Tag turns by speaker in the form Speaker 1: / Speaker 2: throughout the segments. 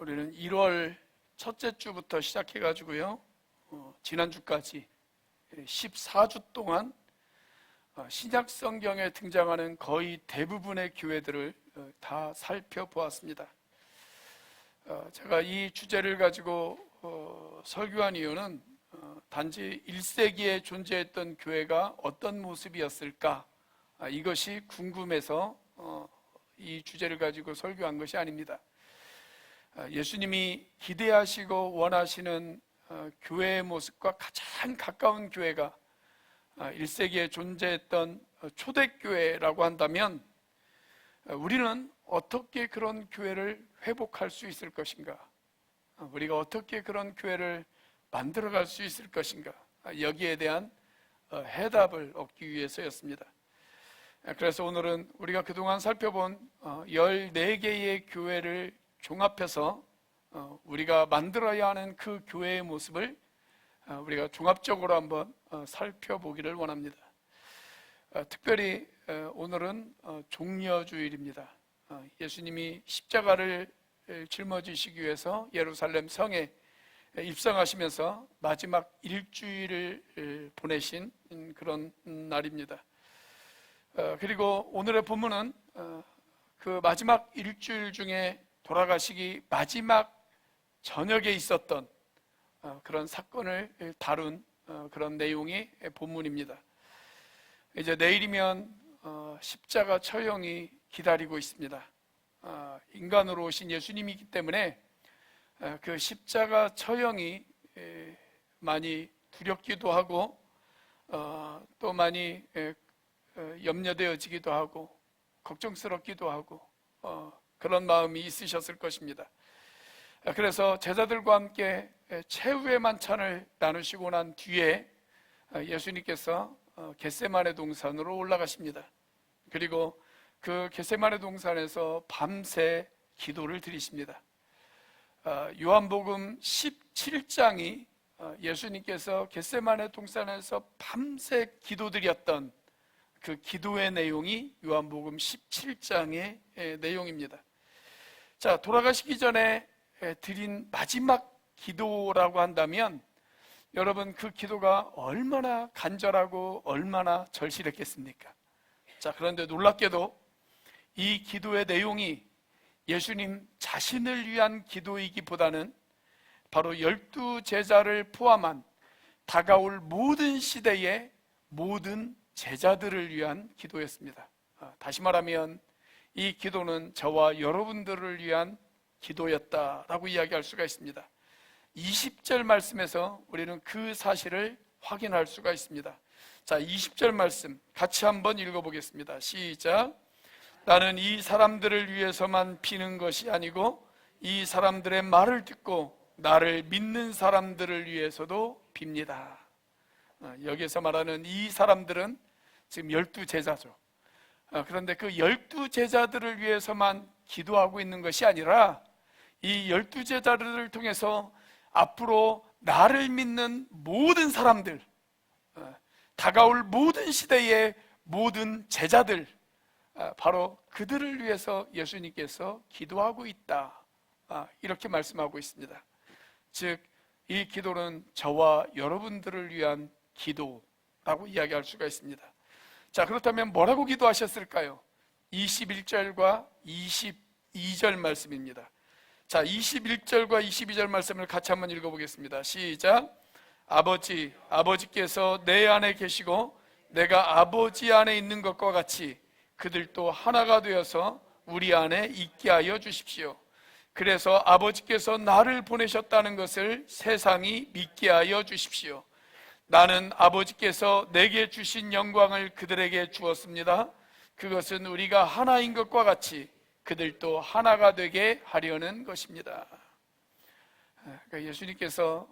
Speaker 1: 우리는 1월 첫째 주부터 시작해가지고요, 지난주까지 14주 동안 신약 성경에 등장하는 거의 대부분의 교회들을 다 살펴보았습니다. 제가 이 주제를 가지고 설교한 이유는 단지 1세기에 존재했던 교회가 어떤 모습이었을까, 이것이 궁금해서 이 주제를 가지고 설교한 것이 아닙니다. 예수님이 기대하시고 원하시는 교회의 모습과 가장 가까운 교회가 1세기에 존재했던 초대교회라고 한다면, 우리는 어떻게 그런 교회를 회복할 수 있을 것인가? 우리가 어떻게 그런 교회를 만들어갈 수 있을 것인가? 여기에 대한 해답을 얻기 위해서였습니다. 그래서 오늘은 우리가 그동안 살펴본 14개의 교회를 종합해서 우리가 만들어야 하는 그 교회의 모습을 우리가 종합적으로 한번 살펴보기를 원합니다. 특별히 오늘은 종려주일입니다. 예수님이 십자가를 짊어지시기 위해서 예루살렘 성에 입성하시면서 마지막 일주일을 보내신 그런 날입니다. 그리고 오늘의 본문은 그 마지막 일주일 중에 돌아가시기 마지막 저녁에 있었던 그런 사건을 다룬 그런 내용이 본문입니다. 이제 내일이면 십자가 처형이 기다리고 있습니다. 인간으로 오신 예수님이기 때문에 그 십자가 처형이 많이 두렵기도 하고 또 많이 염려되어지기도 하고 걱정스럽기도 하고 그런 마음이 있으셨을 것입니다. 그래서 제자들과 함께 최후의 만찬을 나누시고 난 뒤에 예수님께서 겟세마네 동산으로 올라가십니다. 그리고 그 겟세마네 동산에서 밤새 기도를 드리십니다. 요한복음 17장이 예수님께서 겟세마네 동산에서 밤새 기도드렸던 그 기도의 내용이 요한복음 17장의 내용입니다. 자, 돌아가시기 전에 드린 마지막 기도라고 한다면, 여러분 그 기도가 얼마나 간절하고 얼마나 절실했겠습니까? 자, 그런데 놀랍게도 이 기도의 내용이 예수님 자신을 위한 기도이기보다는 바로 12 제자를 포함한 다가올 모든 시대의 모든 제자들을 위한 기도였습니다. 다시 말하면 이 기도는 저와 여러분들을 위한 기도였다라고 이야기할 수가 있습니다. 20절 말씀에서 우리는 그 사실을 확인할 수가 있습니다. 자, 20절 말씀 같이 한번 읽어보겠습니다. 시작. 나는 이 사람들을 위해서만 비는 것이 아니고 이 사람들의 말을 듣고 나를 믿는 사람들을 위해서도 빕니다. 여기서 말하는 이 사람들은 지금 12 제자죠. 그런데 그 12 제자들을 위해서만 기도하고 있는 것이 아니라 이 12 제자들을 통해서 앞으로 나를 믿는 모든 사람들, 다가올 모든 시대의 모든 제자들, 바로 그들을 위해서 예수님께서 기도하고 있다, 이렇게 말씀하고 있습니다. 즉, 이 기도는 저와 여러분들을 위한 기도라고 이야기할 수가 있습니다. 자, 그렇다면 뭐라고 기도하셨을까요? 21절과 22절 말씀입니다. 자, 21절과 22절 말씀을 같이 한번 읽어보겠습니다. 시작. 아버지께서 내 안에 계시고 내가 아버지 안에 있는 것과 같이 그들도 하나가 되어서 우리 안에 있게 하여 주십시오. 그래서 아버지께서 나를 보내셨다는 것을 세상이 믿게 하여 주십시오. 나는 아버지께서 내게 주신 영광을 그들에게 주었습니다. 그것은 우리가 하나인 것과 같이 그들도 하나가 되게 하려는 것입니다. 그러니까 예수님께서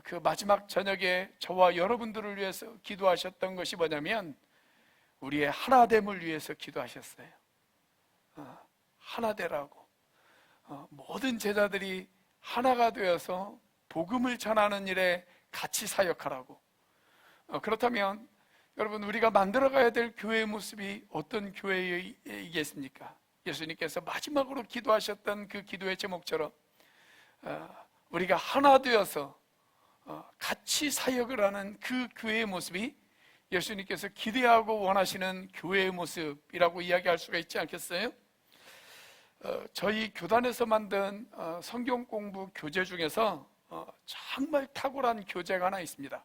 Speaker 1: 그 마지막 저녁에 저와 여러분들을 위해서 기도하셨던 것이 뭐냐면 우리의 하나됨을 위해서 기도하셨어요. 하나되라고. 모든 제자들이 하나가 되어서 복음을 전하는 일에 같이 사역하라고. 그렇다면 여러분, 우리가 만들어가야 될 교회의 모습이 어떤 교회이겠습니까? 예수님께서 마지막으로 기도하셨던 그 기도의 제목처럼 우리가 하나 되어서 같이 사역을 하는 그 교회의 모습이 예수님께서 기대하고 원하시는 교회의 모습이라고 이야기할 수가 있지 않겠어요? 저희 교단에서 만든 성경 공부 교재 중에서 정말 탁월한 교재가 하나 있습니다.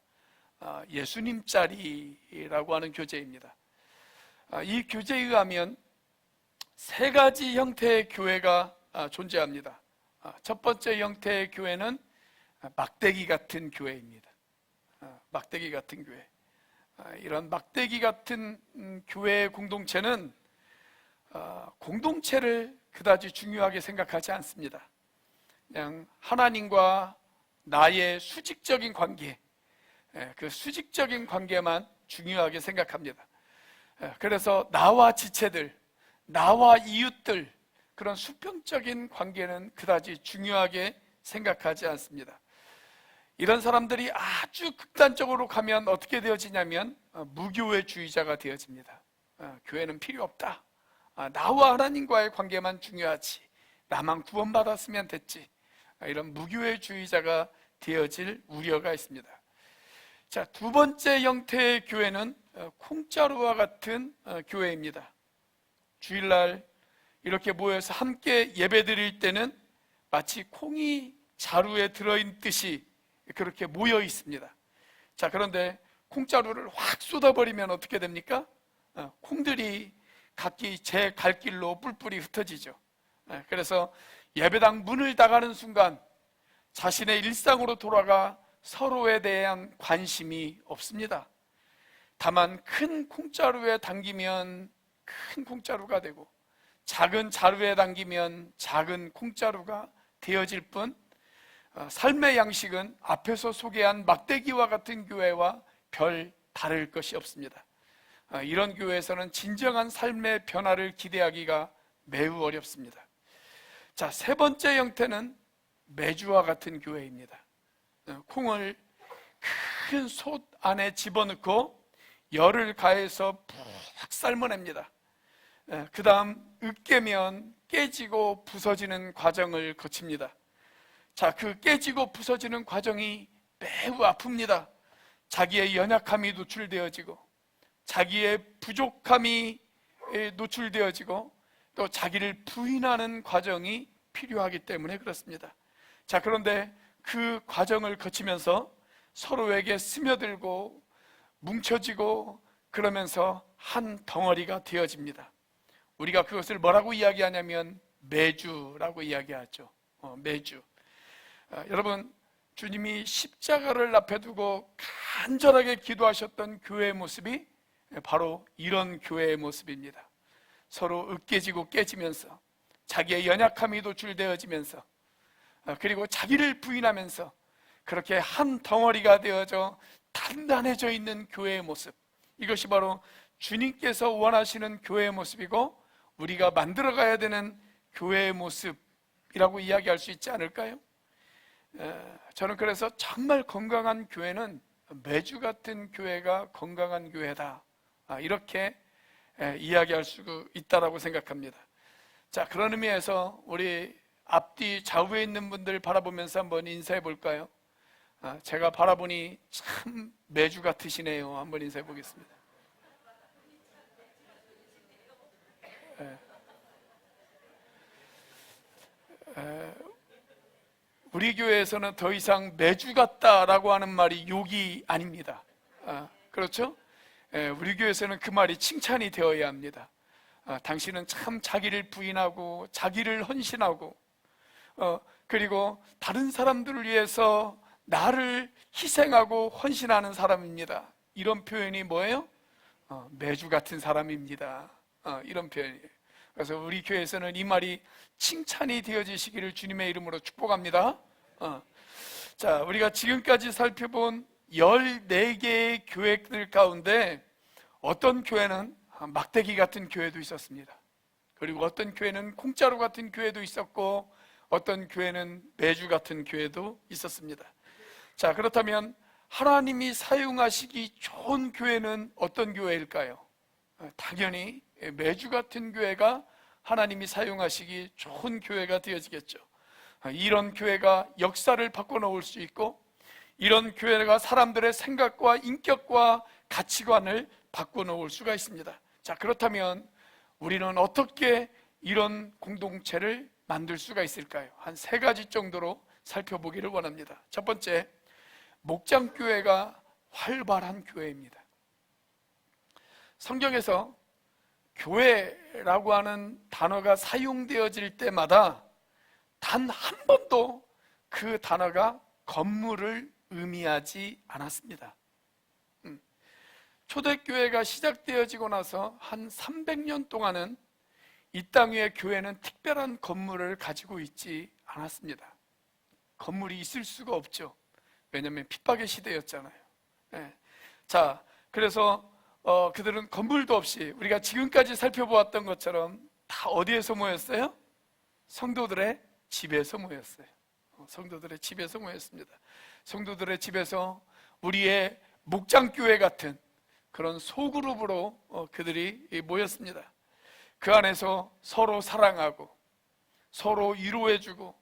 Speaker 1: 예수님짜리라고 하는 교재입니다. 이 교재에 의하면 세 가지 형태의 교회가 존재합니다. 첫 번째 형태의 교회는 막대기 같은 교회입니다. 막대기 같은 교회. 이런 막대기 같은 교회의 공동체는 공동체를 그다지 중요하게 생각하지 않습니다. 그냥 하나님과 나의 수직적인 관계, 그 수직적인 관계만 중요하게 생각합니다. 그래서 나와 지체들, 나와 이웃들, 그런 수평적인 관계는 그다지 중요하게 생각하지 않습니다. 이런 사람들이 아주 극단적으로 가면 어떻게 되어지냐면 무교회주의자가 되어집니다. 교회는 필요 없다. 나와 하나님과의 관계만 중요하지. 나만 구원받았으면 됐지. 이런 무교회주의자가 되어질 우려가 있습니다. 자, 두 번째 형태의 교회는 콩자루와 같은 교회입니다. 주일날 이렇게 모여서 함께 예배 드릴 때는 마치 콩이 자루에 들어있듯이 그렇게 모여 있습니다. 자, 그런데 콩자루를 확 쏟아버리면 어떻게 됩니까? 콩들이 각기 제 갈 길로 뿔뿔이 흩어지죠. 그래서 예배당 문을 나가는 순간 자신의 일상으로 돌아가 서로에 대한 관심이 없습니다. 다만 큰 콩자루에 당기면 큰 콩자루가 되고 작은 자루에 당기면 작은 콩자루가 되어질 뿐 삶의 양식은 앞에서 소개한 막대기와 같은 교회와 별 다를 것이 없습니다. 이런 교회에서는 진정한 삶의 변화를 기대하기가 매우 어렵습니다. 자, 세 번째 형태는 메주와 같은 교회입니다. 콩을 큰 솥 안에 집어넣고 열을 가해서 푹 삶아냅니다. 그 다음 으깨면 깨지고 부서지는 과정을 거칩니다. 자, 그 깨지고 부서지는 과정이 매우 아픕니다. 자기의 연약함이 노출되어지고 자기의 부족함이 노출되어지고 또 자기를 부인하는 과정이 필요하기 때문에 그렇습니다. 자, 그런데 그 과정을 거치면서 서로에게 스며들고 뭉쳐지고 그러면서 한 덩어리가 되어집니다. 우리가 그것을 뭐라고 이야기하냐면 매주라고 이야기하죠. 매주. 여러분, 주님이 십자가를 앞에 두고 간절하게 기도하셨던 교회의 모습이 바로 이런 교회의 모습입니다. 서로 으깨지고 깨지면서 자기의 연약함이 노출되어지면서 그리고 자기를 부인하면서 그렇게 한 덩어리가 되어져 단단해져 있는 교회의 모습, 이것이 바로 주님께서 원하시는 교회의 모습이고 우리가 만들어가야 되는 교회의 모습이라고 이야기할 수 있지 않을까요? 저는 그래서 정말 건강한 교회는 매주 같은 교회가 건강한 교회다, 이렇게 이야기할 수 있다라고 생각합니다. 자, 그런 의미에서 우리 앞뒤 좌우에 있는 분들 바라보면서 한번 인사해 볼까요? 제가 바라보니 참 매주 같으시네요. 한번 인사해 보겠습니다. 우리 교회에서는 더 이상 매주 같다라고 하는 말이 욕이 아닙니다. 그렇죠? 우리 교회에서는 그 말이 칭찬이 되어야 합니다. 당신은 참 자기를 부인하고 자기를 헌신하고 그리고 다른 사람들을 위해서 나를 희생하고 헌신하는 사람입니다. 이런 표현이 뭐예요? 매주 같은 사람입니다. 이런 표현이에요. 그래서 우리 교회에서는 이 말이 칭찬이 되어지시기를 주님의 이름으로 축복합니다. 자, 우리가 지금까지 살펴본 14개의 교회들 가운데 어떤 교회는 막대기 같은 교회도 있었습니다. 그리고 어떤 교회는 콩자루 같은 교회도 있었고 어떤 교회는 매주 같은 교회도 있었습니다. 자, 그렇다면 하나님이 사용하시기 좋은 교회는 어떤 교회일까요? 당연히 매주 같은 교회가 하나님이 사용하시기 좋은 교회가 되어지겠죠. 이런 교회가 역사를 바꿔놓을 수 있고, 이런 교회가 사람들의 생각과 인격과 가치관을 바꿔놓을 수가 있습니다. 자, 그렇다면 우리는 어떻게 이런 공동체를 만들 수가 있을까요? 한 3가지 정도로 살펴보기를 원합니다. 첫 번째, 목장교회가 활발한 교회입니다. 성경에서 교회라고 하는 단어가 사용되어질 때마다 단 한 번도 그 단어가 건물을 의미하지 않았습니다. 초대교회가 시작되어지고 나서 한 300년 동안은 이 땅 위에 교회는 특별한 건물을 가지고 있지 않았습니다. 건물이 있을 수가 없죠. 왜냐하면 핍박의 시대였잖아요. 네. 자, 그래서 그들은 건물도 없이 우리가 지금까지 살펴보았던 것처럼 다 어디에서 모였어요? 성도들의 집에서 모였어요. 성도들의 집에서 모였습니다. 성도들의 집에서 우리의 목장교회 같은 그런 소그룹으로 그들이 모였습니다. 그 안에서 서로 사랑하고, 서로 위로해주고,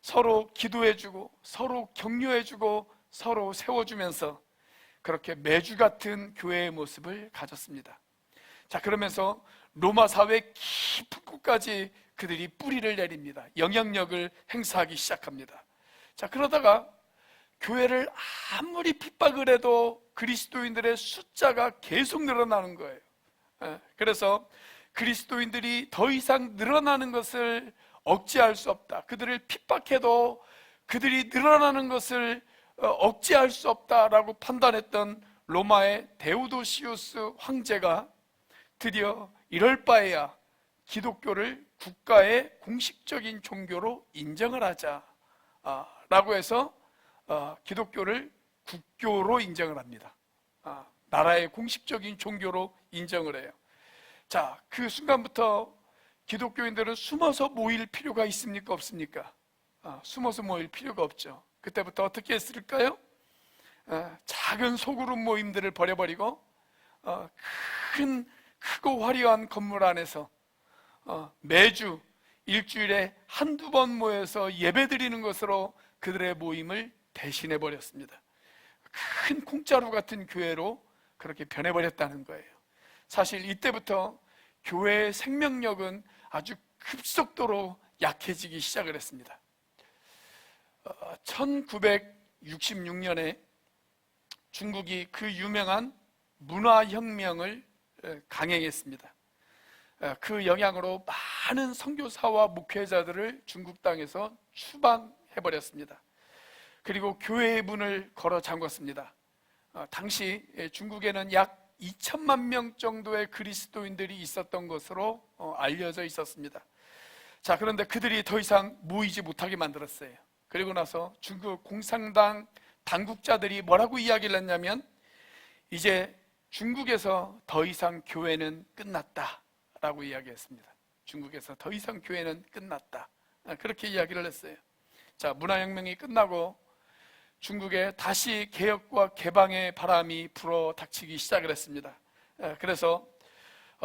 Speaker 1: 서로 기도해주고, 서로 격려해주고, 서로 세워주면서 그렇게 매주 같은 교회의 모습을 가졌습니다. 자, 그러면서 로마 사회 깊은 곳까지 그들이 뿌리를 내립니다. 영향력을 행사하기 시작합니다. 자, 그러다가 교회를 아무리 핍박을 해도 그리스도인들의 숫자가 계속 늘어나는 거예요. 그래서 그리스도인들이 더 이상 늘어나는 것을 억제할 수 없다. 그들을 핍박해도 그들이 늘어나는 것을 억제할 수 없다라고 판단했던 로마의 데오도시우스 황제가 드디어 이럴 바에야 기독교를 국가의 공식적인 종교로 인정을 하자 라고 해서 기독교를 국교로 인정을 합니다. 나라의 공식적인 종교로 인정을 해요. 자, 그 순간부터 기독교인들은 숨어서 모일 필요가 있습니까? 없습니까? 숨어서 모일 필요가 없죠. 그때부터 어떻게 했을까요? 작은 소그룹 모임들을 버려버리고 크고 화려한 건물 안에서 매주 일주일에 한두 번 모여서 예배드리는 것으로 그들의 모임을 대신해 버렸습니다. 큰 콩자루 같은 교회로 그렇게 변해버렸다는 거예요. 사실 이때부터 교회의 생명력은 아주 급속도로 약해지기 시작을 했습니다. 1966년에 중국이 그 유명한 문화혁명을 강행했습니다. 그 영향으로 많은 선교사와 목회자들을 중국 땅에서 추방해버렸습니다. 그리고 교회의 문을 걸어 잠궜습니다. 당시 중국에는 약 2천만 명 정도의 그리스도인들이 있었던 것으로 알려져 있었습니다. 자, 그런데 그들이 더 이상 모이지 못하게 만들었어요. 그리고 나서 중국 공산당 당국자들이 뭐라고 이야기를 했냐면, 이제 중국에서 더 이상 교회는 끝났다 라고 이야기했습니다. 중국에서 더 이상 교회는 끝났다, 그렇게 이야기를 했어요. 자, 문화혁명이 끝나고 중국에 다시 개혁과 개방의 바람이 불어 닥치기 시작을 했습니다. 그래서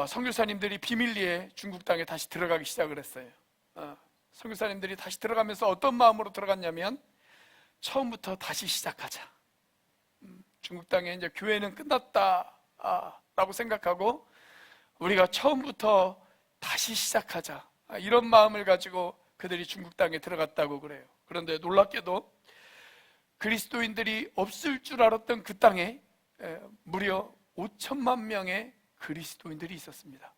Speaker 1: 선교사님들이 비밀리에 중국 땅에 다시 들어가기 시작을 했어요. 선교사님들이 다시 들어가면서 어떤 마음으로 들어갔냐면, 처음부터 다시 시작하자. 중국 땅에 이제 교회는 끝났다 라고 생각하고 우리가 처음부터 다시 시작하자, 이런 마음을 가지고 그들이 중국 땅에 들어갔다고 그래요. 그런데 놀랍게도 그리스도인들이 없을 줄 알았던 그 땅에 무려 5천만 명의 그리스도인들이 있었습니다.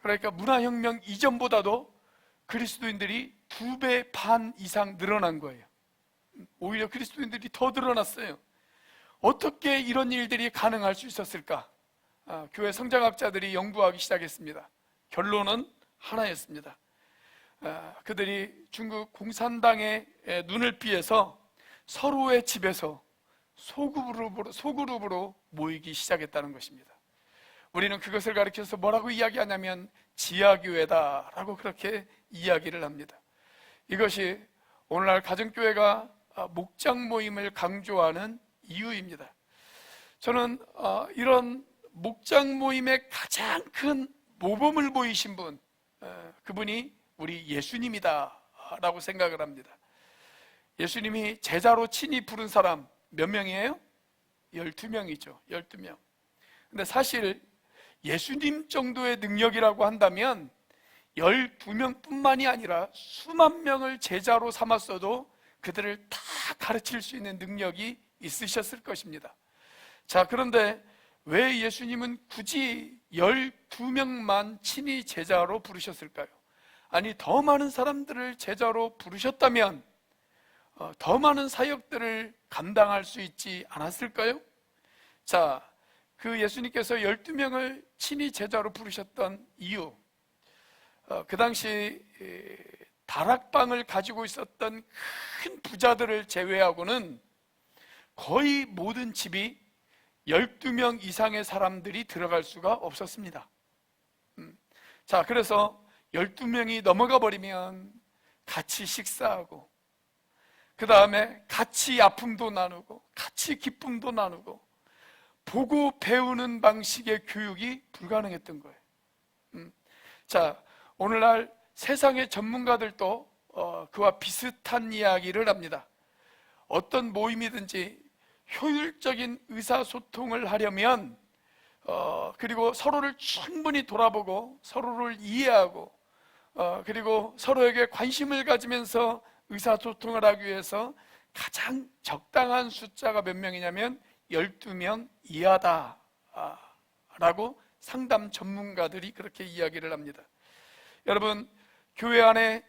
Speaker 1: 그러니까 문화혁명 이전보다도 그리스도인들이 2배 반 이상 늘어난 거예요. 오히려 그리스도인들이 더 늘어났어요. 어떻게 이런 일들이 가능할 수 있었을까? 교회 성장학자들이 연구하기 시작했습니다. 결론은 하나였습니다. 그들이 중국 공산당의 눈을 피해서 서로의 집에서 소그룹으로 모이기 시작했다는 것입니다. 우리는 그것을 가리켜서 뭐라고 이야기하냐면 지하교회다라고 그렇게 이야기를 합니다. 이것이 오늘날 가정교회가 목장 모임을 강조하는 이유입니다. 저는 이런 목장 모임의 가장 큰 모범을 보이신 분, 그분이 우리 예수님이다 않을까라고 생각을 합니다. 예수님이 제자로 친히 부른 사람 몇 명이에요? 12명이죠. 12명. 근데 사실 예수님 정도의 능력이라고 한다면 12명뿐만이 아니라 수만 명을 제자로 삼았어도 그들을 다 가르칠 수 있는 능력이 있으셨을 것입니다. 자, 그런데 왜 예수님은 굳이 12명만 친히 제자로 부르셨을까요? 아니, 더 많은 사람들을 제자로 부르셨다면 더 많은 사역들을 감당할 수 있지 않았을까요? 자, 그 예수님께서 12명을 친히 제자로 부르셨던 이유, 그 당시 다락방을 가지고 있었던 큰 부자들을 제외하고는 거의 모든 집이 12명 이상의 사람들이 들어갈 수가 없었습니다. 자, 그래서 12명이 넘어가 버리면 같이 식사하고, 그 다음에 같이 아픔도 나누고 같이 기쁨도 나누고 보고 배우는 방식의 교육이 불가능했던 거예요. 자, 오늘날 세상의 전문가들도 그와 비슷한 이야기를 합니다. 어떤 모임이든지 효율적인 의사소통을 하려면 그리고 서로를 충분히 돌아보고 서로를 이해하고 그리고 서로에게 관심을 가지면서 의사소통을 하기 위해서 가장 적당한 숫자가 몇 명이냐면 12명 이하다 라고 상담 전문가들이 그렇게 이야기를 합니다. 여러분, 교회 안에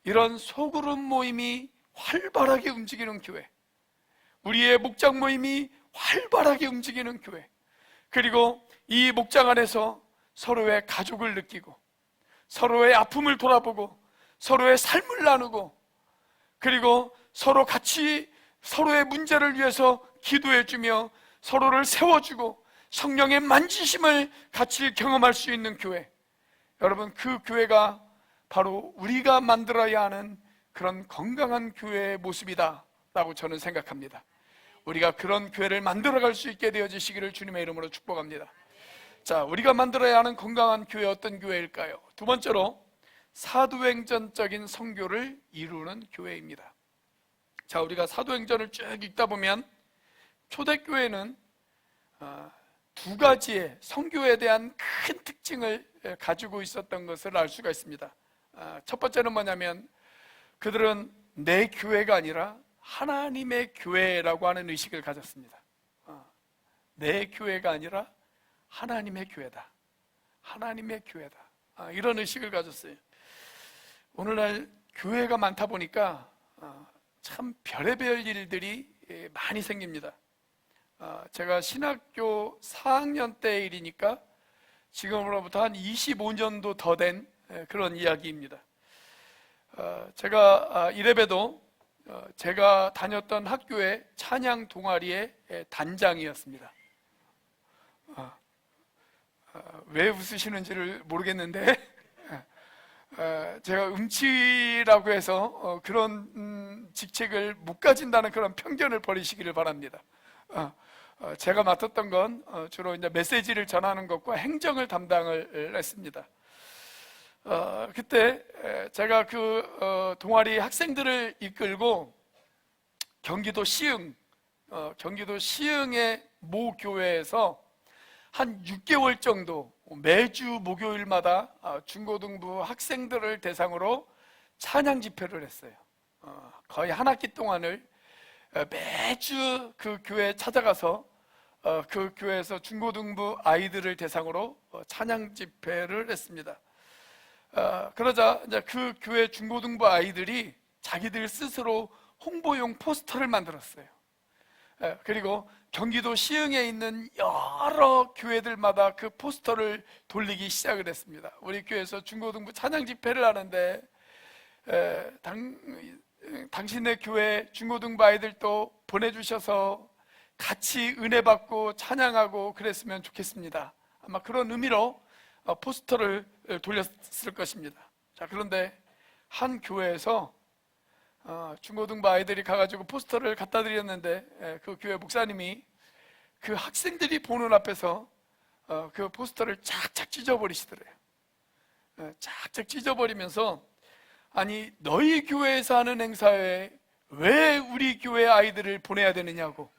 Speaker 1: 이런 소그룹 모임이 활발하게 움직이는 교회, 우리의 목장 모임이 활발하게 움직이는 교회, 그리고 이 목장 안에서 서로의 가족을 느끼고 서로의 아픔을 돌아보고 서로의 삶을 나누고 그리고 서로 같이 서로의 문제를 위해서 기도해주며 서로를 세워주고 성령의 만지심을 같이 경험할 수 있는 교회, 여러분, 그 교회가 바로 우리가 만들어야 하는 그런 건강한 교회의 모습이다 라고 저는 생각합니다. 우리가 그런 교회를 만들어갈 수 있게 되어지시기를 주님의 이름으로 축복합니다. 자, 우리가 만들어야 하는 건강한 교회, 어떤 교회일까요? 두 번째로 사도행전적인 선교를 이루는 교회입니다. 자, 우리가 사도행전을 쭉 읽다 보면 초대교회는 두 가지의 선교에 대한 큰 특징을 가지고 있었던 것을 알 수가 있습니다. 첫 번째는 뭐냐면 그들은 내 교회가 아니라 하나님의 교회라고 하는 의식을 가졌습니다. 내 교회가 아니라 하나님의 교회다. 하나님의 교회다. 이런 의식을 가졌어요. 오늘날 교회가 많다 보니까 참 별의별 일들이 많이 생깁니다. 제가 신학교 4학년 때 일이니까 지금으로부터 한 25년도 더 된 그런 이야기입니다. 제가 이래봬도 제가 다녔던 학교의 찬양 동아리의 단장이었습니다. 왜 웃으시는지를 모르겠는데 제가 음치라고 해서 그런 직책을 못 가진다는 그런 편견을 버리시기를 바랍니다. 제가 맡았던 건 주로 이제 메시지를 전하는 것과 행정을 담당을 했습니다. 그때 제가 그 동아리 학생들을 이끌고 경기도 시흥의 모 교회에서 한 6개월 정도 매주 목요일마다 중고등부 학생들을 대상으로 찬양 집회를 했어요. 거의 한 학기 동안을 매주 그 교회에 찾아가서 그 교회에서 중고등부 아이들을 대상으로 찬양 집회를 했습니다. 그러자 이제 그 교회 중고등부 아이들이 자기들 스스로 홍보용 포스터를 만들었어요. 그리고 경기도 시흥에 있는 여러 교회들마다 그 포스터를 돌리기 시작을 했습니다. 우리 교회에서 중고등부 찬양 집회를 하는데 당신의 교회 중고등부 아이들도 보내주셔서 같이 은혜 받고 찬양하고 그랬으면 좋겠습니다. 아마 그런 의미로 포스터를 돌렸을 것입니다. 자, 그런데 한 교회에서 중고등부 아이들이 가가지고 포스터를 갖다 드렸는데 그 교회 목사님이 그 학생들이 보는 앞에서 그 포스터를 쫙쫙 찢어버리시더래요. 쫙쫙 찢어버리면서 아니 너희 교회에서 하는 행사에 왜 우리 교회 아이들을 보내야 되느냐고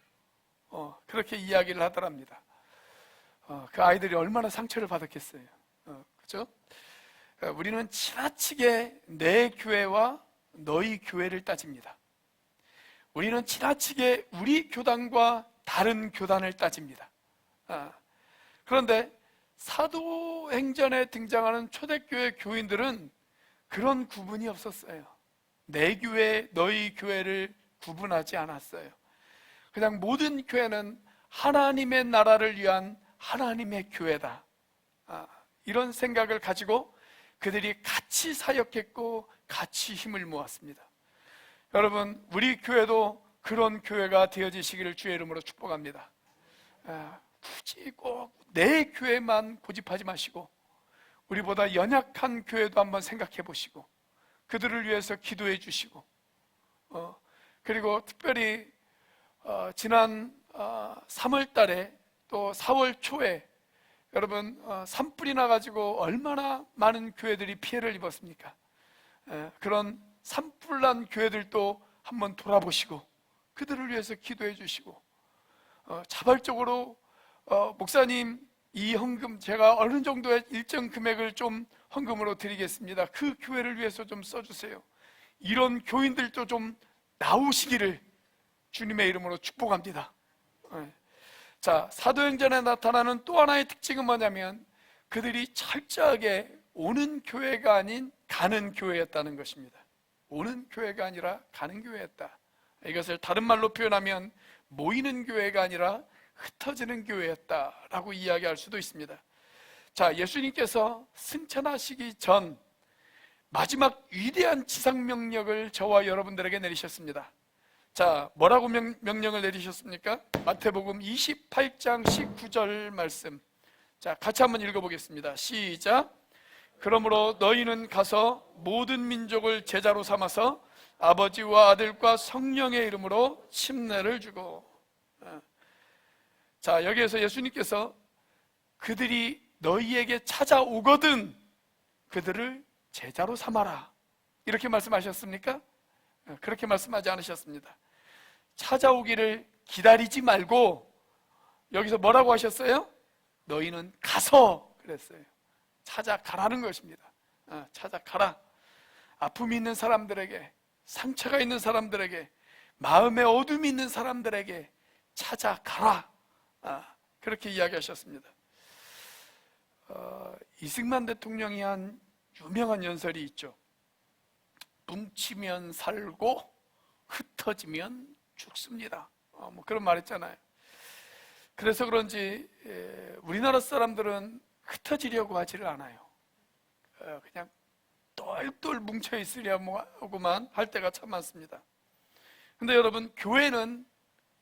Speaker 1: 그렇게 이야기를 하더랍니다. 그 아이들이 얼마나 상처를 받았겠어요. 그죠? 우리는 지나치게 내 교회와 너희 교회를 따집니다. 우리는 지나치게 우리 교단과 다른 교단을 따집니다. 그런데 사도행전에 등장하는 초대교회 교인들은 그런 구분이 없었어요. 내 교회, 너희 교회를 구분하지 않았어요. 그냥 모든 교회는 하나님의 나라를 위한 하나님의 교회다, 이런 생각을 가지고 그들이 같이 사역했고 같이 힘을 모았습니다. 여러분, 우리 교회도 그런 교회가 되어지시기를 주의 이름으로 축복합니다. 굳이 꼭 내 교회만 고집하지 마시고 우리보다 연약한 교회도 한번 생각해 보시고 그들을 위해서 기도해 주시고 그리고 특별히 지난 3월 달에 또 4월 초에 여러분 산불이 나가지고 얼마나 많은 교회들이 피해를 입었습니까? 그런 산불난 교회들도 한번 돌아보시고 그들을 위해서 기도해 주시고 자발적으로 목사님 이 헌금 제가 어느 정도의 일정 금액을 좀 헌금으로 드리겠습니다, 그 교회를 위해서 좀 써주세요, 이런 교인들도 좀 나오시기를 주님의 이름으로 축복합니다. 자, 사도행전에 나타나는 또 하나의 특징은 뭐냐면 그들이 철저하게 오는 교회가 아닌 가는 교회였다는 것입니다. 오는 교회가 아니라 가는 교회였다. 이것을 다른 말로 표현하면 모이는 교회가 아니라 흩어지는 교회였다라고 이야기할 수도 있습니다. 자, 예수님께서 승천하시기 전 마지막 위대한 지상명령을 저와 여러분들에게 내리셨습니다. 자, 뭐라고 명령을 내리셨습니까? 마태복음 28장 19절 말씀. 자, 같이 한번 읽어보겠습니다. 시작. 그러므로 너희는 가서 모든 민족을 제자로 삼아서 아버지와 아들과 성령의 이름으로 침례를 주고. 자, 여기에서 예수님께서 그들이 너희에게 찾아오거든 그들을 제자로 삼아라, 이렇게 말씀하셨습니까? 그렇게 말씀하지 않으셨습니다. 찾아오기를 기다리지 말고 여기서 뭐라고 하셨어요? 너희는 가서 그랬어요. 찾아가라는 것입니다. 찾아가라. 아픔이 있는 사람들에게, 상처가 있는 사람들에게, 마음에 어둠이 있는 사람들에게 찾아가라, 그렇게 이야기하셨습니다. 이승만 대통령이 한 유명한 연설이 있죠. 뭉치면 살고 흩어지면 죽습니다. 뭐 그런 말 했잖아요. 그래서 그런지 우리나라 사람들은 흩어지려고 하지를 않아요. 그냥 똘똘 뭉쳐 있으려고만 할 때가 참 많습니다. 근데 여러분, 교회는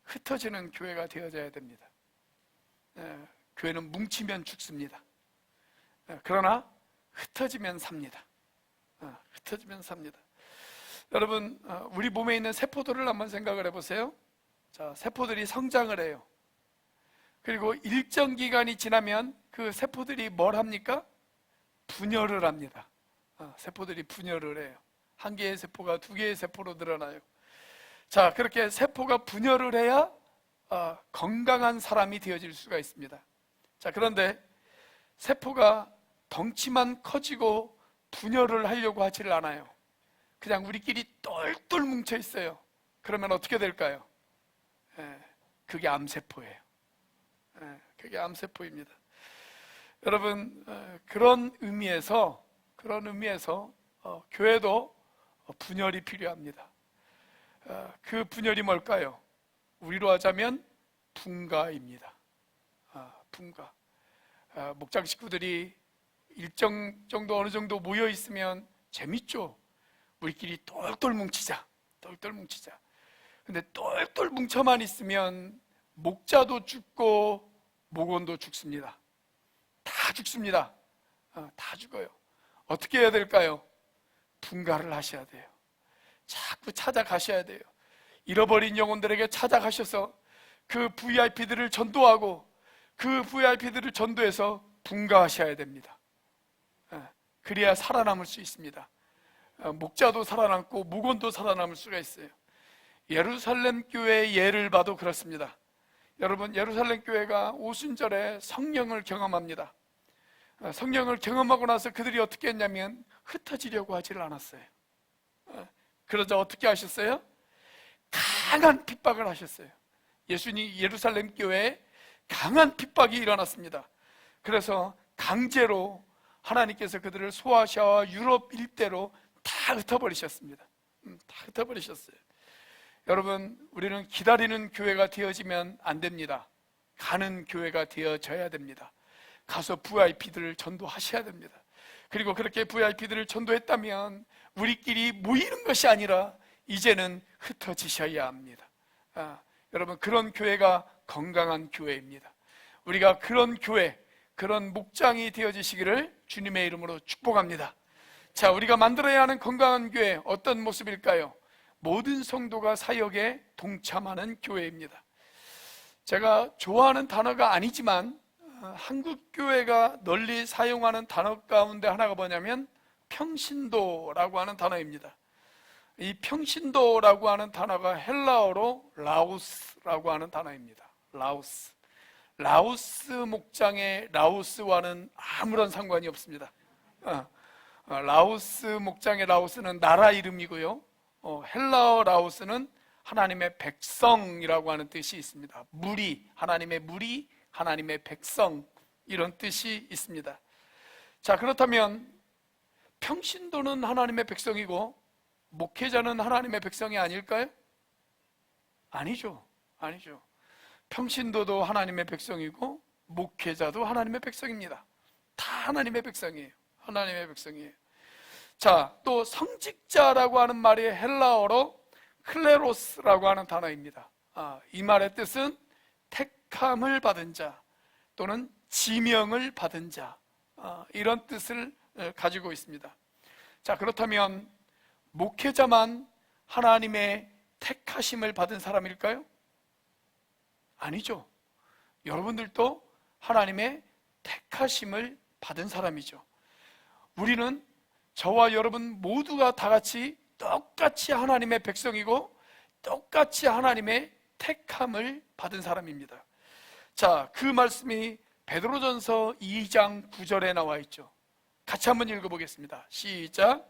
Speaker 1: 흩어지는 교회가 되어져야 됩니다. 교회는 뭉치면 죽습니다. 그러나 흩어지면 삽니다. 흩어지면 삽니다. 여러분, 우리 몸에 있는 세포들을 한번 생각을 해보세요. 자, 세포들이 성장을 해요. 그리고 일정 기간이 지나면 그 세포들이 뭘 합니까? 분열을 합니다. 세포들이 분열을 해요. 한 개의 세포가 두 개의 세포로 늘어나요. 자, 그렇게 세포가 분열을 해야 건강한 사람이 되어질 수가 있습니다. 자, 그런데 세포가 덩치만 커지고 분열을 하려고 하지를 않아요. 그냥 우리끼리 똘똘 뭉쳐 있어요. 그러면 어떻게 될까요? 그게 암세포예요. 그게 암세포입니다. 여러분, 그런 의미에서 교회도 분열이 필요합니다. 그 분열이 뭘까요? 우리로 하자면 분가입니다. 분가. 목장 식구들이 일정 정도 어느 정도 모여 있으면 재밌죠. 우리끼리 똘똘 뭉치자. 근데 똘똘 뭉쳐만 있으면 목자도 죽고 목원도 죽습니다. 다 죽습니다. 다 죽어요. 어떻게 해야 될까요? 분가를 하셔야 돼요. 자꾸 찾아가셔야 돼요. 잃어버린 영혼들에게 찾아가셔서 그 VIP들을 전도하고 그 VIP들을 전도해서 분가하셔야 됩니다. 그래야 살아남을 수 있습니다. 목자도 살아남고 묵원도 살아남을 수가 있어요. 예루살렘 교회의 예를 봐도 그렇습니다. 여러분, 예루살렘 교회가 오순절에 성령을 경험합니다. 성령을 경험하고 나서 그들이 어떻게 했냐면 흩어지려고 하지를 않았어요. 그러자 어떻게 하셨어요? 강한 핍박을 하셨어요. 예수님 예루살렘 교회에 강한 핍박이 일어났습니다. 그래서 강제로 하나님께서 그들을 소아시아와 유럽 일대로 다 흩어버리셨습니다. 다 흩어버리셨어요. 여러분, 우리는 기다리는 교회가 되어지면 안 됩니다. 가는 교회가 되어져야 됩니다. 가서 VIP들을 전도하셔야 됩니다. 그리고 그렇게 VIP들을 전도했다면 우리끼리 모이는 것이 아니라 이제는 흩어지셔야 합니다. 여러분, 그런 교회가 건강한 교회입니다. 우리가 그런 교회, 그런 목장이 되어지시기를 주님의 이름으로 축복합니다. 자, 우리가 만들어야 하는 건강한 교회, 어떤 모습일까요? 모든 성도가 사역에 동참하는 교회입니다. 제가 좋아하는 단어가 아니지만 한국 교회가 널리 사용하는 단어 가운데 하나가 뭐냐면 평신도라고 하는 단어입니다. 이 평신도라고 하는 단어가 헬라어로 라오스라고 하는 단어입니다. 라오스 목장의 라오스와는 아무런 상관이 없습니다. 라오스 목장의 라오스는 나라 이름이고요, 헬라어 라오스는 하나님의 백성이라고 하는 뜻이 있습니다. 무리, 하나님의 무리, 하나님의 백성, 이런 뜻이 있습니다. 자, 그렇다면 평신도는 하나님의 백성이고 목회자는 하나님의 백성이 아닐까요? 아니죠. 평신도도 하나님의 백성이고 목회자도 하나님의 백성입니다. 다 하나님의 백성이에요. 하나님의 백성이에요. 자, 또 성직자라고 하는 말이 헬라어로 클레로스라고 하는 단어입니다. 이 말의 뜻은 택함을 받은 자 또는 지명을 받은 자, 이런 뜻을 가지고 있습니다. 자, 그렇다면 목회자만 하나님의 택하심을 받은 사람일까요? 아니죠. 여러분들도 하나님의 택하심을 받은 사람이죠. 우리는 저와 여러분 모두가 다 같이 똑같이 하나님의 백성이고 똑같이 하나님의 택함을 받은 사람입니다. 자, 그 말씀이 베드로전서 2장 9절에 나와 있죠. 같이 한번 읽어보겠습니다. 시작.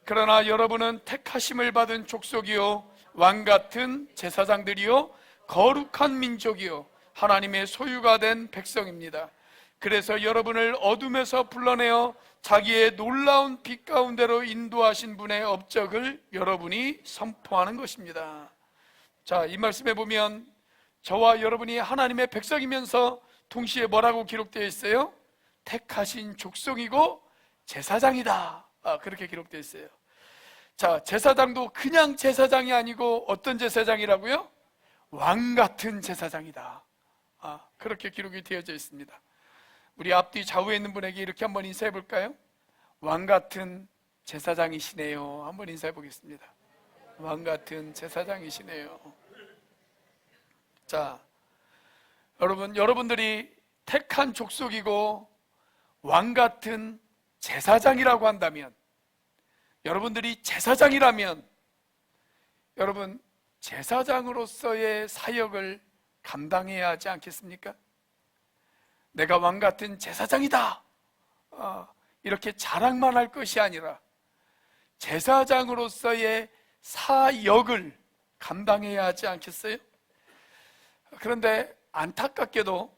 Speaker 1: 그러나 여러분은 택하심을 받은 족속이요 왕같은 제사장들이요 거룩한 민족이요 하나님의 소유가 된 백성입니다. 그래서 여러분을 어둠에서 불러내어 자기의 놀라운 빛 가운데로 인도하신 분의 업적을 여러분이 선포하는 것입니다. 자, 이 말씀에 보면 저와 여러분이 하나님의 백성이면서 동시에 뭐라고 기록되어 있어요? 택하신 족속이고 제사장이다, 그렇게 기록되어 있어요. 자, 제사장도 그냥 제사장이 아니고 어떤 제사장이라고요? 왕같은 제사장이다, 그렇게 기록이 되어져 있습니다. 우리 앞뒤 좌우에 있는 분에게 이렇게 한번 인사해 볼까요? 왕같은 제사장이시네요. 한번 인사해 보겠습니다. 왕같은 제사장이시네요. 자, 여러분들이 택한 족속이고 왕같은 제사장이라고 한다면, 여러분들이 제사장이라면 여러분 제사장으로서의 사역을 감당해야 하지 않겠습니까? 내가 왕같은 제사장이다, 이렇게 자랑만 할 것이 아니라 제사장으로서의 사역을 감당해야 하지 않겠어요? 그런데 안타깝게도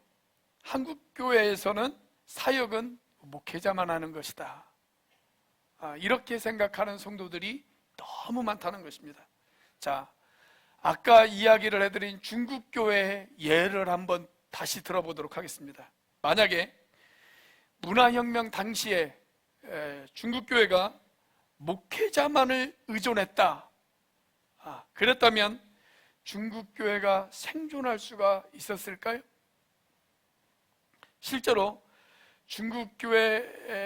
Speaker 1: 한국교회에서는 사역은 목회자만 하는 것이다, 이렇게 생각하는 성도들이 너무 많다는 것입니다. 자, 아까 이야기를 해드린 중국교회의 예를 한번 다시 들어보도록 하겠습니다. 만약에 문화혁명 당시에 중국교회가 목회자만을 의존했다, 그랬다면 중국교회가 생존할 수가 있었을까요? 실제로 중국교회를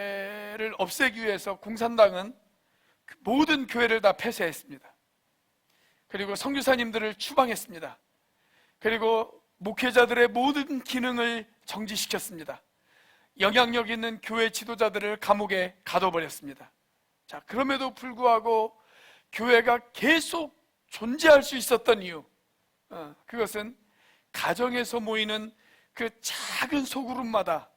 Speaker 1: 없애기 위해서 공산당은 모든 교회를 다 폐쇄했습니다. 그리고 선교사님들을 추방했습니다. 그리고 목회자들의 모든 기능을 정지시켰습니다. 영향력 있는 교회 지도자들을 감옥에 가둬버렸습니다. 자, 그럼에도 불구하고 교회가 계속 존재할 수 있었던 이유, 그것은 가정에서 모이는 그 작은 소그룹마다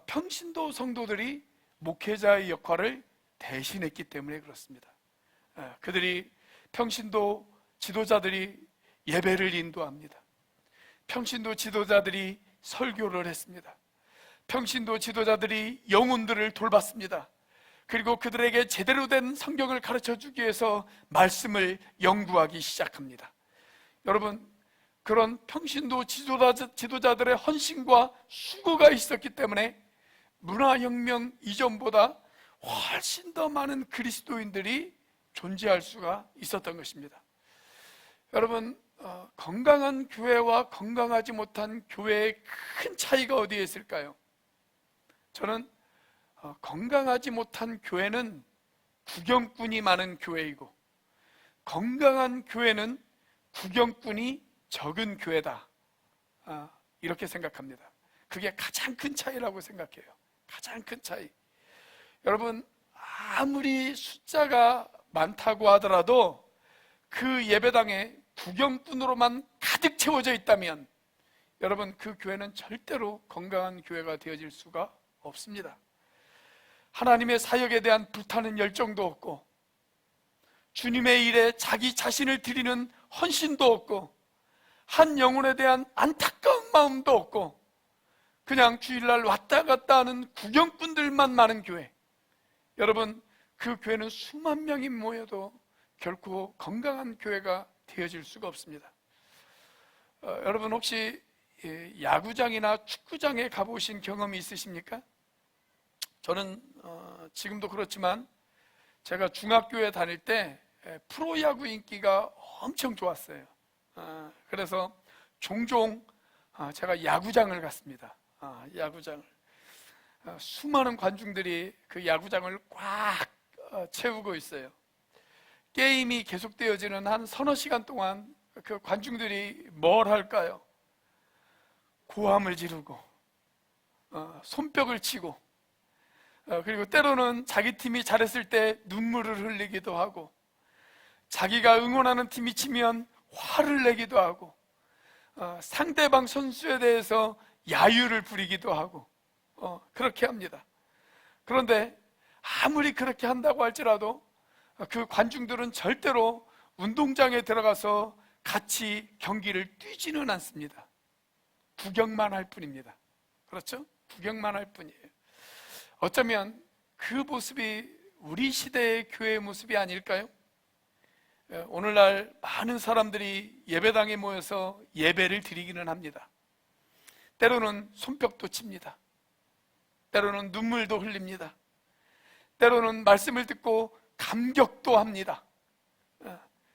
Speaker 1: 평신도 성도들이 목회자의 역할을 대신했기 때문에 그렇습니다. 그들이 평신도 지도자들이 예배를 인도합니다. 평신도 지도자들이 설교를 했습니다. 평신도 지도자들이 영혼들을 돌봤습니다. 그리고 그들에게 제대로 된 성경을 가르쳐 주기 위해서 말씀을 연구하기 시작합니다. 여러분, 그런 평신도 지도자들의 헌신과 수고가 있었기 때문에 문화혁명 이전보다 훨씬 더 많은 그리스도인들이 존재할 수가 있었던 것입니다. 여러분, 건강한 교회와 건강하지 못한 교회의 큰 차이가 어디에 있을까요? 저는 건강하지 못한 교회는 구경꾼이 많은 교회이고, 건강한 교회는 구경꾼이 적은 교회다, 이렇게 생각합니다. 그게 가장 큰 차이라고 생각해요. 가장 큰 차이. 여러분, 아무리 숫자가 많다고 하더라도 그 예배당에 구경꾼으로만 가득 채워져 있다면 여러분, 그 교회는 절대로 건강한 교회가 되어질 수가 없습니다. 하나님의 사역에 대한 불타는 열정도 없고, 주님의 일에 자기 자신을 드리는 헌신도 없고, 한 영혼에 대한 안타까운 마음도 없고, 그냥 주일날 왔다 갔다 하는 구경꾼들만 많은 교회, 여러분, 그 교회는 수만 명이 모여도 결코 건강한 교회가 되어질 수가 없습니다. 여러분, 혹시 야구장이나 축구장에 가보신 경험이 있으십니까? 저는 지금도 그렇지만 제가 중학교에 다닐 때 프로야구 인기가 엄청 좋았어요. 그래서 종종 제가 야구장을 갔습니다. 야구장을. 수많은 관중들이 그 야구장을 꽉 채우고 있어요. 게임이 계속되어지는 한 서너 시간 동안 그 관중들이 뭘 할까요? 고함을 지르고 손뼉을 치고, 그리고 때로는 자기 팀이 잘했을 때 눈물을 흘리기도 하고, 자기가 응원하는 팀이 치면 화를 내기도 하고, 상대방 선수에 대해서 야유를 부리기도 하고, 그렇게 합니다. 그런데 아무리 그렇게 한다고 할지라도 그 관중들은 절대로 운동장에 들어가서 같이 경기를 뛰지는 않습니다. 구경만 할 뿐입니다. 그렇죠? 구경만 할 뿐이에요. 어쩌면 그 모습이 우리 시대의 교회의 모습이 아닐까요? 오늘날 많은 사람들이 예배당에 모여서 예배를 드리기는 합니다. 때로는 손뼉도 칩니다. 때로는 눈물도 흘립니다. 때로는 말씀을 듣고 감격도 합니다.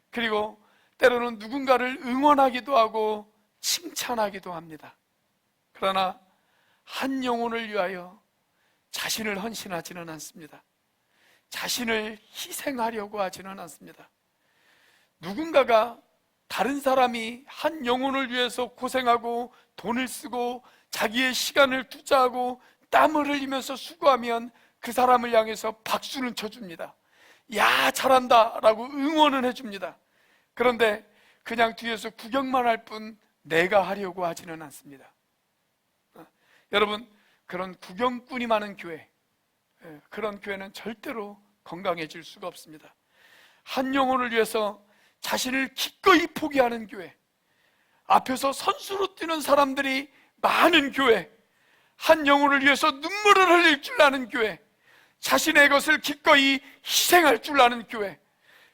Speaker 1: 그리고 때로는 누군가를 응원하기도 하고 칭찬하기도 합니다. 그러나 한 영혼을 위하여 자신을 헌신하지는 않습니다. 자신을 희생하려고 하지는 않습니다. 누군가가, 다른 사람이 한 영혼을 위해서 고생하고 돈을 쓰고 자기의 시간을 투자하고 땀을 흘리면서 수고하면 그 사람을 향해서 박수는 쳐줍니다. 야, 잘한다 라고 응원은 해줍니다. 그런데 그냥 뒤에서 구경만 할 뿐 내가 하려고 하지는 않습니다. 여러분, 그런 구경꾼이 많은 교회, 그런 교회는 절대로 건강해질 수가 없습니다. 한 영혼을 위해서 자신을 기꺼이 포기하는 교회, 앞에서 선수로 뛰는 사람들이 많은 교회, 한 영혼을 위해서 눈물을 흘릴 줄 아는 교회, 자신의 것을 기꺼이 희생할 줄 아는 교회,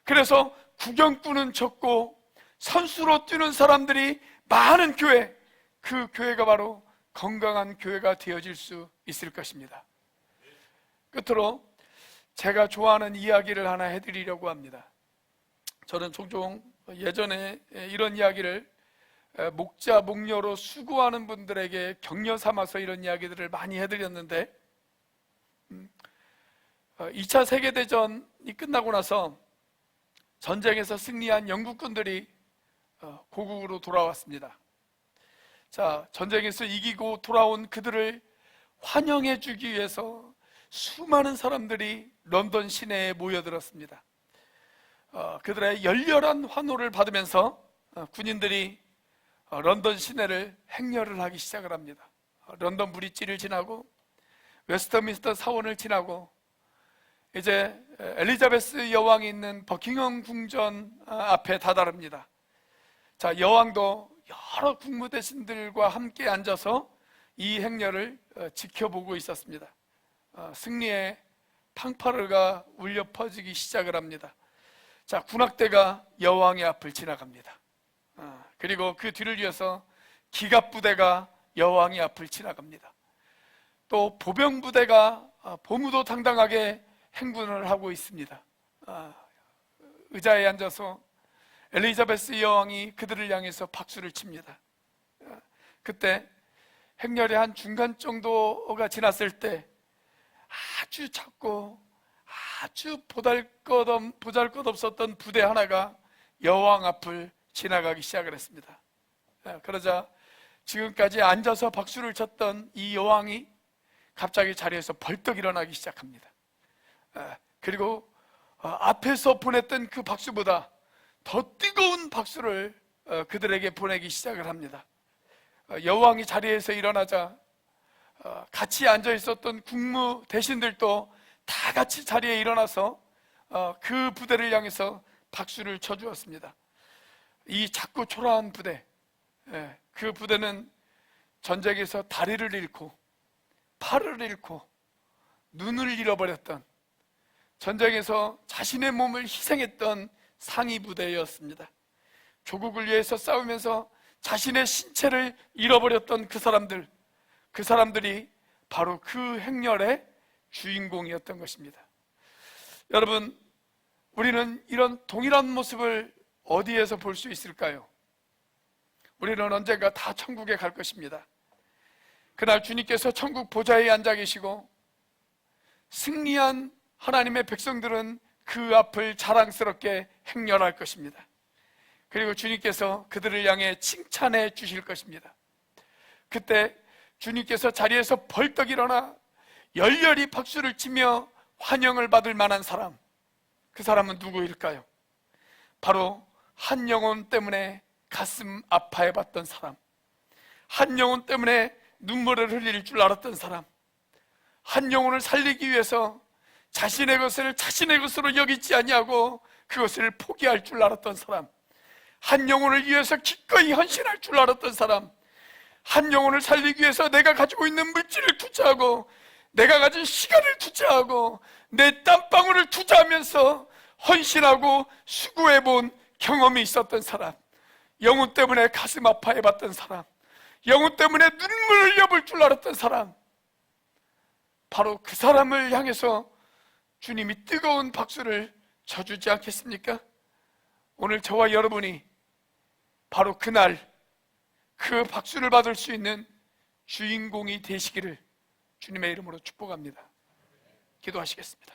Speaker 1: 그래서 구경꾼은 적고 선수로 뛰는 사람들이 많은 교회, 그 교회가 바로 건강한 교회가 되어질 수 있을 것입니다. 끝으로 제가 좋아하는 이야기를 하나 해드리려고 합니다. 저는 종종 예전에 이런 이야기를 목자, 목녀로 수고하는 분들에게 격려 삼아서 이런 이야기들을 많이 해드렸는데, 2차 세계대전이 끝나고 나서 전쟁에서 승리한 영국군들이 고국으로 돌아왔습니다. 자, 전쟁에서 이기고 돌아온 그들을 환영해 주기 위해서 수많은 사람들이 런던 시내에 모여들었습니다. 그들의 열렬한 환호를 받으면서 군인들이 런던 시내를 행렬을 하기 시작을 합니다. 런던 브릿지를 지나고 웨스터민스터 사원을 지나고 이제 엘리자베스 여왕이 있는 버킹엄 궁전 앞에 다다릅니다. 자, 여왕도 여러 국무대신들과 함께 앉아서 이 행렬을 지켜보고 있었습니다. 승리의 팡파르가 울려 퍼지기 시작을 합니다. 자, 군악대가 여왕의 앞을 지나갑니다. 그리고 그 뒤를 이어서 기갑부대가 여왕의 앞을 지나갑니다. 또 보병부대가 보무도 당당하게 행군을 하고 있습니다. 의자에 앉아서 엘리자베스 여왕이 그들을 향해서 박수를 칩니다. 그때 행렬의 한 중간 정도가 지났을 때 아주 작고 아주 보잘것없었던 부대 하나가 여왕 앞을 지나가기 시작을 했습니다. 그러자 지금까지 앉아서 박수를 쳤던 이 여왕이 갑자기 자리에서 벌떡 일어나기 시작합니다. 그리고 앞에서 보냈던 그 박수보다 더 뜨거운 박수를 그들에게 보내기 시작을 합니다. 여왕이 자리에서 일어나자 같이 앉아 있었던 국무 대신들도 다 같이 자리에 일어나서 그 부대를 향해서 박수를 쳐주었습니다. 이 작고 초라한 부대, 그 부대는 전쟁에서 다리를 잃고 팔을 잃고 눈을 잃어버렸던, 전쟁에서 자신의 몸을 희생했던 상위 부대였습니다. 조국을 위해서 싸우면서 자신의 신체를 잃어버렸던 그 사람들이 바로 그 행렬의 주인공이었던 것입니다. 여러분, 우리는 이런 동일한 모습을 어디에서 볼 수 있을까요? 우리는 언젠가 다 천국에 갈 것입니다. 그날 주님께서 천국 보좌에 앉아 계시고 승리한 하나님의 백성들은 그 앞을 자랑스럽게 행렬할 것입니다. 그리고 주님께서 그들을 향해 칭찬해 주실 것입니다. 그때 주님께서 자리에서 벌떡 일어나 열렬히 박수를 치며 환영을 받을 만한 사람, 그 사람은 누구일까요? 바로 한 영혼 때문에 가슴 아파해봤던 사람, 한 영혼 때문에 눈물을 흘릴 줄 알았던 사람, 한 영혼을 살리기 위해서 자신의 것을 자신의 것으로 여기지 아니하고 그것을 포기할 줄 알았던 사람, 한 영혼을 위해서 기꺼이 헌신할 줄 알았던 사람, 한 영혼을 살리기 위해서 내가 가지고 있는 물질을 투자하고 내가 가진 시간을 투자하고 내 땀방울을 투자하면서 헌신하고 수고해본 경험이 있었던 사람, 영혼 때문에 가슴 아파해봤던 사람, 영혼 때문에 눈물을 흘려볼 줄 알았던 사람, 바로 그 사람을 향해서 주님이 뜨거운 박수를 쳐주지 않겠습니까? 오늘 저와 여러분이 바로 그날 그 박수를 받을 수 있는 주인공이 되시기를 주님의 이름으로 축복합니다. 기도하시겠습니다.